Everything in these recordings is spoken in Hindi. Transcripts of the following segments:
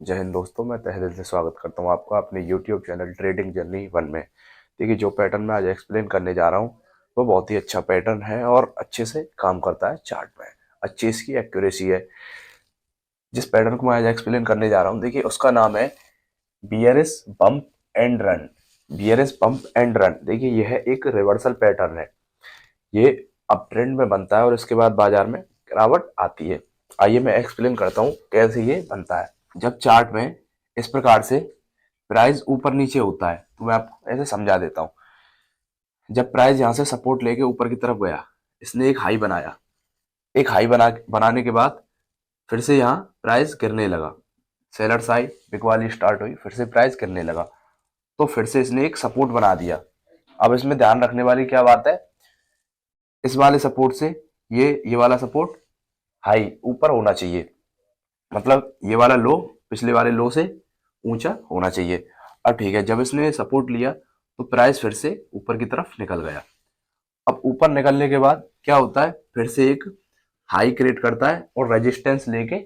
जय हिंद दोस्तों, मैं तहे दिल से स्वागत करता हूं आपका अपने YouTube चैनल ट्रेडिंग जर्नी 1 में। देखिए, जो पैटर्न मैं आज एक्सप्लेन करने जा रहा हूं वो बहुत ही अच्छा पैटर्न है और अच्छे से काम करता है चार्ट में। अच्छी इसकी एक्यूरेसी है। जिस पैटर्न को मैं आज एक्सप्लेन करने जा रहा हूं, देखिए उसका नाम है bearish bump and run. Bearish bump and run, देखिए यह एक रिवर्सल पैटर्न है। ये अप ट्रेंड में बनता है और इसके बाद बाजार में गिरावट आती है। आइए मैं एक्सप्लेन करता हूँ कैसे ये बनता है। जब चार्ट में इस प्रकार से प्राइस ऊपर नीचे होता है तो मैं आपको ऐसे समझा देता हूँ। जब प्राइस यहाँ से सपोर्ट लेके ऊपर की तरफ गया, इसने एक हाई बनाया। एक हाई बनाने के बाद फिर से यहाँ प्राइस गिरने लगा। सेलर्स आई, बिग वाली स्टार्ट हुई, फिर से प्राइस गिरने लगा। तो फिर से इसने एक सपोर्ट बना दिया। अब इसमें ध्यान रखने वाली क्या बात है, इस वाले सपोर्ट से ये वाला सपोर्ट हाई ऊपर होना चाहिए। मतलब ये वाला लो पिछले वाले लो से ऊंचा होना चाहिए। अब ठीक है, जब इसने सपोर्ट लिया तो प्राइस फिर से ऊपर की तरफ निकल गया। अब ऊपर निकलने के बाद क्या होता है, फिर से एक हाई क्रिएट करता है और रेजिस्टेंस लेके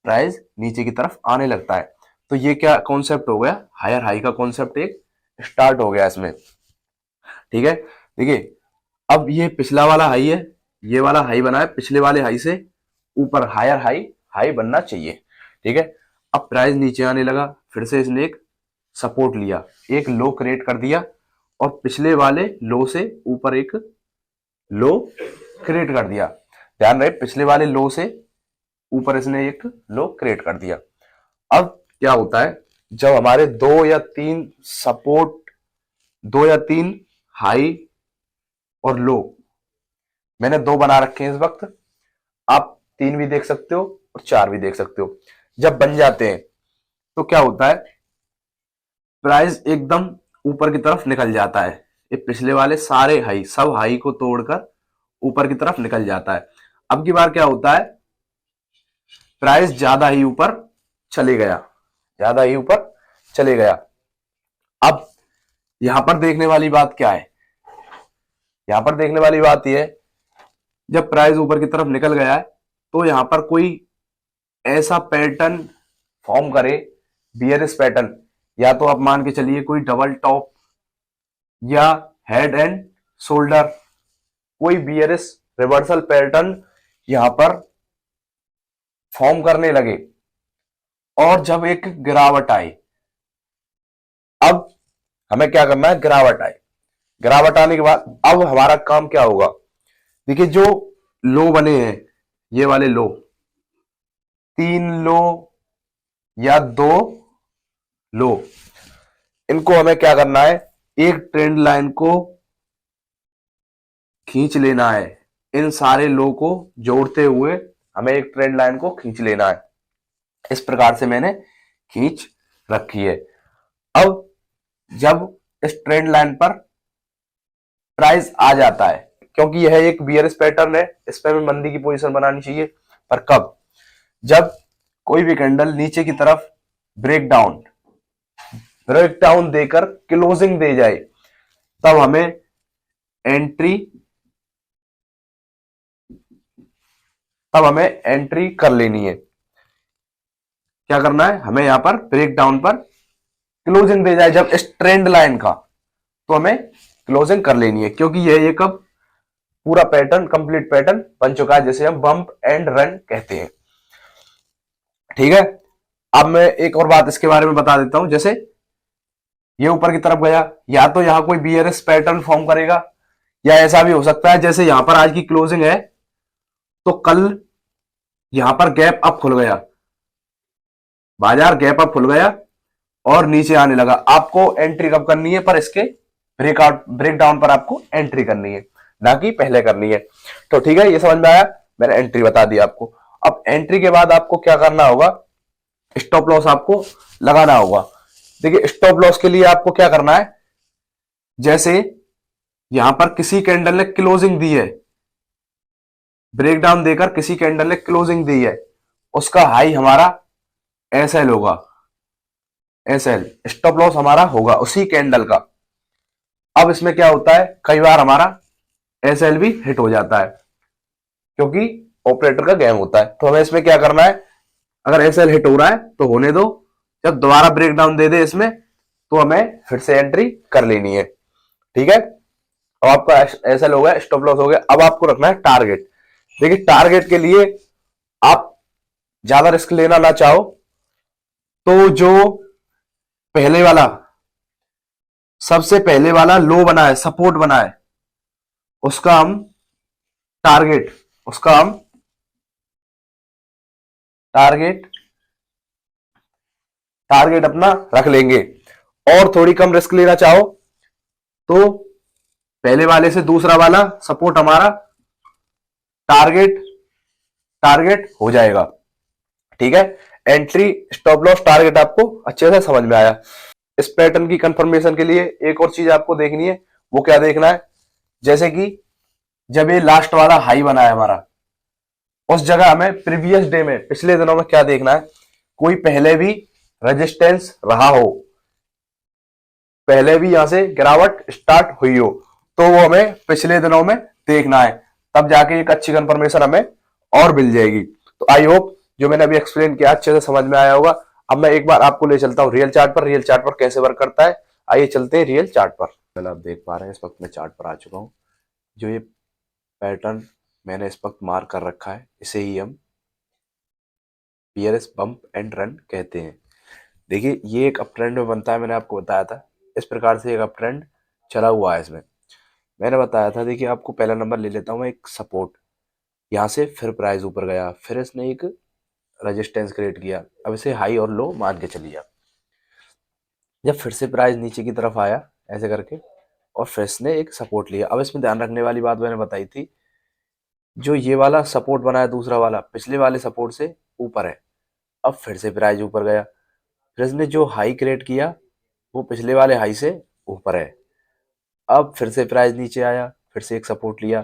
प्राइस नीचे की तरफ आने लगता है। तो ये क्या कॉन्सेप्ट हो गया, हायर हाई का कॉन्सेप्ट एक स्टार्ट हो गया इसमें। ठीक है, देखिए अब ये पिछला वाला हाई है, ये वाला हाई बना है, पिछले वाले हाई से ऊपर हायर हाई हाई बनना चाहिए। ठीक है, अब प्राइस नीचे आने लगा, फिर से इसने एक सपोर्ट लिया, एक लो क्रिएट कर दिया और पिछले वाले लो से ऊपर एक लो क्रिएट कर दिया। ध्यान रहे, पिछले वाले लो से ऊपर इसने एक लो क्रिएट कर दिया। अब क्या होता है, जब हमारे दो या तीन सपोर्ट, दो या तीन हाई और लो, मैंने दो बना रखे हैं इस वक्त, आप तीन भी देख सकते हो और चार भी देख सकते हो। जब बन जाते हैं तो क्या होता है, प्राइस एकदम ऊपर की तरफ निकल जाता है। ये पिछले वाले सारे हाई, सब हाई को तोड़कर ऊपर की तरफ निकल जाता है। अब की बार क्या होता है, प्राइस ज्यादा ही ऊपर चले गया, ज्यादा ही ऊपर चले गया। अब यहां पर देखने वाली बात क्या है, यहां पर देखने वाली बात यह है, जब प्राइस ऊपर की तरफ निकल गया है तो यहां पर कोई ऐसा पैटर्न फॉर्म करे, बियरिश पैटर्न, या तो आप मान के चलिए कोई डबल टॉप या हेड एंड शोल्डर, कोई बियरिश रिवर्सल पैटर्न यहां पर फॉर्म करने लगे और जब एक गिरावट आई। अब हमें क्या करना है, गिरावट आई, गिरावट आने के बाद अब हमारा काम क्या होगा, देखिए जो लो बने हैं, ये वाले लो, तीन लो या दो लो, इनको हमें क्या करना है, एक ट्रेंड लाइन को खींच लेना है। इन सारे लो को जोड़ते हुए हमें एक ट्रेंड लाइन को खींच लेना है। इस प्रकार से मैंने खींच रखी है। अब जब इस ट्रेंड लाइन पर प्राइस आ जाता है, क्योंकि यह एक बियरिश पैटर्न है, इस पर हमें मंदी की पोजीशन बनानी चाहिए। पर कब, जब कोई भी कैंडल नीचे की तरफ ब्रेक डाउन देकर क्लोजिंग दे जाए, तब हमें एंट्री तब हमें एंट्री कर लेनी है। क्या करना है, हमें यहां पर ब्रेक डाउन पर क्लोजिंग दे जाए जब इस ट्रेंड लाइन का, तो हमें क्लोजिंग कर लेनी है, क्योंकि यह एक अब पूरा पैटर्न, कंप्लीट पैटर्न बन चुका है, जिसे हम बम्प एंड रन कहते हैं। ठीक है, अब मैं एक और बात इसके बारे में बता देता हूं। जैसे ये ऊपर की तरफ गया, या तो यहां कोई बियरिश पैटर्न फॉर्म करेगा, या ऐसा भी हो सकता है जैसे यहां पर आज की क्लोजिंग है तो कल यहां पर गैप अप खुल गया, बाजार गैप अप खुल गया और नीचे आने लगा। आपको एंट्री कब करनी है, पर इसके ब्रेक डाउन पर आपको एंट्री करनी है, ना कि पहले करनी है। तो ठीक है, ये समझ में आया, मैंने एंट्री बता दी आपको। अब एंट्री के बाद आपको क्या करना होगा, स्टॉप लॉस आपको लगाना होगा। देखिए, स्टॉप लॉस के लिए आपको क्या करना है, जैसे यहां पर किसी कैंडल ने क्लोजिंग दी है, ब्रेक डाउन देकर किसी कैंडल ने क्लोजिंग दी है, उसका हाई हमारा एसएल होगा, एसएल स्टॉप लॉस हमारा होगा उसी कैंडल का। अब इसमें क्या होता है, कई बार हमारा एसएल भी हिट हो जाता है, क्योंकि ऑपरेटर का गेम होता है। तो हमें इसमें क्या करना है, अगर एसएल हिट हो रहा है तो होने दो, जब दोबारा ब्रेक डाउन दे दे इसमें तो हमें फिर से एंट्री कर लेनी है। ठीक है, अब आपका एसएल हो गया, स्टॉप लॉस हो गया। अब आपको रखना है टारगेट। देखिए टारगेट के लिए आप ज्यादा रिस्क लेना ना चाहो तो जो पहले वाला, सबसे पहले वाला लो बना है, सपोर्ट बना है, उसका हम टारगेट उसका हम टारगेट टारगेट अपना रख लेंगे। और थोड़ी कम रिस्क लेना चाहो तो पहले वाले से दूसरा वाला सपोर्ट हमारा टारगेट टारगेट हो जाएगा। ठीक है, एंट्री, स्टॉप लॉस, टारगेट आपको अच्छे से समझ में आया। इस पैटर्न की कंफर्मेशन के लिए एक और चीज आपको देखनी है। वो क्या देखना है, जैसे कि जब ये लास्ट वाला हाई बना है हमारा, उस जगह हमें प्रीवियस डे में, पिछले दिनों में क्या देखना है, कोई पहले भी रेजिस्टेंस रहा हो, पहले भी यहां से गिरावट स्टार्ट हुई हो, तो वो हमें पिछले दिनों में देखना है। तब जाके एक अच्छी कंफर्मेशन हमें और मिल जाएगी। तो आई होप जो मैंने अभी एक्सप्लेन किया अच्छे से समझ में आया होगा। अब मैं एक बार आपको ले चलता हूँ रियल चार्ट पर, रियल चार्ट पर कैसे वर्क करता है। आइए चलते हैं रियल चार्ट पर। पहले आप देख पा रहे हैं इस वक्त मैं चार्ट पर आ चुका हूँ। जो ये पैटर्न मैंने इस वक्त मार्क कर रखा है, इसे ही हम बियरिश बम्प एंड रन कहते हैं। देखिए ये एक अप ट्रेंड में बनता है, मैंने आपको बताया था। इस प्रकार से एक अप ट्रेंड चला हुआ है इसमें, मैंने बताया था। देखिए आपको पहला नंबर ले लेता हूँ मैं, एक सपोर्ट, यहाँ से फिर प्राइस ऊपर गया, फिर इसने एक रेजिस्टेंस क्रिएट किया। अब इसे हाई और लो मान के चलिए आप। जब फिर से प्राइस नीचे की तरफ आया ऐसे करके, और फिर इसने एक सपोर्ट लिया। अब इसमें ध्यान रखने वाली बात मैंने बताई थी, जो ये वाला सपोर्ट बना है दूसरा वाला, पिछले वाले सपोर्ट से ऊपर है। अब फिर से प्राइस ऊपर गया, फिर इसने जो हाई क्रिएट किया वो पिछले वाले हाई से ऊपर है। अब फिर से प्राइस नीचे आया, फिर से एक सपोर्ट लिया,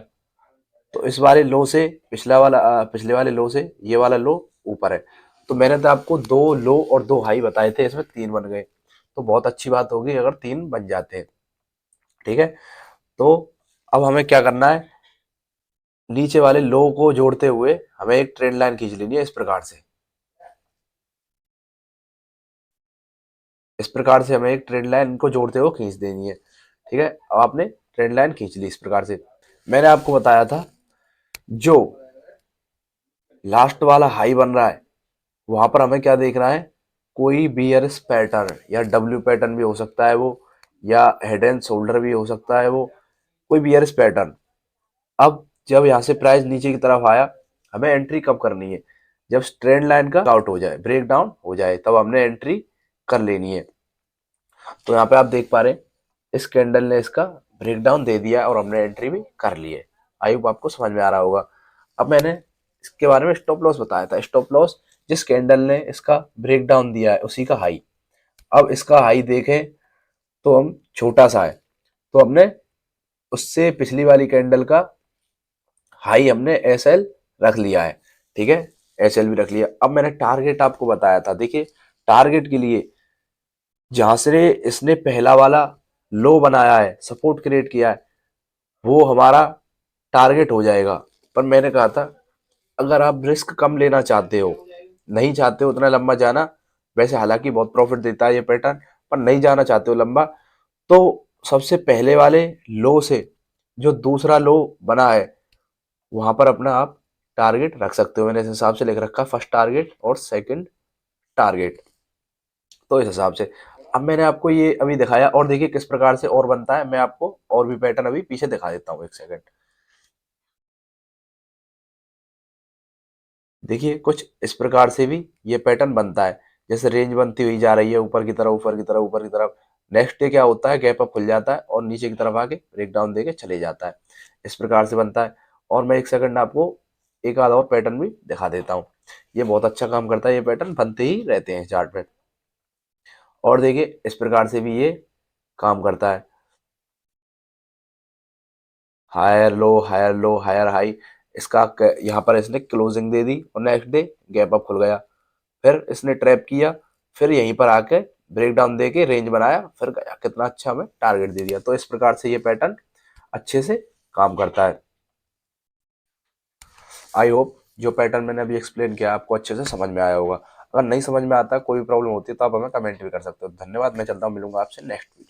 तो इस वाले लो से पिछले वाले लो से ये वाला लो ऊपर है। तो मैंने तो आपको 2 लो और 2 हाई बताए थे, इसमें 3 बन गए, तो बहुत अच्छी बात होगी अगर 3 बन जाते हैं। ठीक है, तो अब हमें क्या करना है, नीचे वाले लो को जोड़ते हुए हमें एक ट्रेंड लाइन खींच लेनी है। इस प्रकार से हमें एक ट्रेंड लाइन को जोड़ते हुए खींच देनी है। ठीक है, अब आपने ट्रेंड लाइन खींच ली। इस प्रकार से मैंने आपको बताया था, जो लास्ट वाला हाई बन रहा है वहां पर हमें क्या देखना है, कोई बियरिश पैटर्न या डब्ल्यू पैटर्न भी हो सकता है वो, या हेड एंड शोल्डर भी हो सकता है वो, कोई बियरिश पैटर्न। अब जब यहाँ से प्राइस नीचे की तरफ आया, हमें एंट्री कब करनी है, जब ट्रेंड लाइन का आउट हो जाए, ब्रेक डाउन हो जाए, तब हमने एंट्री कर लेनी है। तो यहाँ पे आप देख पा रहे हैं इस कैंडल ने इसका ब्रेक डाउन दे दिया और हमने एंट्री भी कर ली है। आई होप आपको समझ में आ रहा होगा। अब मैंने इसके बारे में स्टॉप लॉस बताया था। स्टॉप लॉस, जिस कैंडल ने इसका ब्रेक डाउन दिया है उसी का हाई। अब इसका हाई देखें तो हम छोटा सा है, तो हमने उससे पिछली वाली कैंडल का हाई हमने एस एल रख लिया है। ठीक है, एस एल भी रख लिया। अब मैंने टारगेट आपको बताया था। देखिए टारगेट के लिए जहां से इसने पहला वाला लो बनाया है, सपोर्ट क्रिएट किया है, वो हमारा टारगेट हो जाएगा। पर मैंने कहा था अगर आप रिस्क कम लेना चाहते हो, नहीं चाहते हो उतना लंबा जाना, वैसे हालांकि बहुत प्रॉफिट देता है ये पैटर्न, पर नहीं जाना चाहते हो लंबा, तो सबसे पहले वाले लो से जो दूसरा लो बना है वहां पर अपना आप टारगेट रख सकते हो। मैंने इस हिसाब से लिख रखा, फर्स्ट टारगेट और सेकंड टारगेट। तो इस हिसाब से अब मैंने आपको ये अभी दिखाया, और देखिए किस प्रकार से और बनता है। मैं आपको और भी पैटर्न अभी पीछे दिखा देता हूँ, एक सेकंड। देखिए कुछ इस प्रकार से भी ये पैटर्न बनता है, जैसे रेंज बनती हुई जा रही है ऊपर की तरफ, ऊपर की तरफ, ऊपर की तरफ। नेक्स्ट डे क्या होता है, गैप अप खुल जाता है और नीचे की तरफ आके ब्रेक डाउन देके चले जाता है। इस प्रकार से बनता है। और मैं एक सेकंड आपको एक आधा और पैटर्न भी दिखा देता हूँ। ये बहुत अच्छा काम करता है, ये पैटर्न बनते ही रहते हैं चार्ट पे। और देखिए इस प्रकार से भी ये काम करता है, higher low, higher low, higher high. इसका यहाँ पर इसने क्लोजिंग दे दी और नेक्स्ट डे गैप अप खुल गया, फिर इसने ट्रैप किया, फिर यहीं पर आके ब्रेक डाउन दे के रेंज बनाया, फिर गया। कितना अच्छा हमें टारगेट दे दिया। तो इस प्रकार से ये पैटर्न अच्छे से काम करता है। आई होप जो पैटर्न मैंने अभी एक्सप्लेन किया आपको अच्छे से समझ में आया होगा। अगर नहीं समझ में आता, कोई भी प्रॉब्लम होती है तो आप हमें कमेंट भी कर सकते हो। धन्यवाद, मैं चलता हूँ, मिलूंगा आपसे नेक्स्ट वीडियो।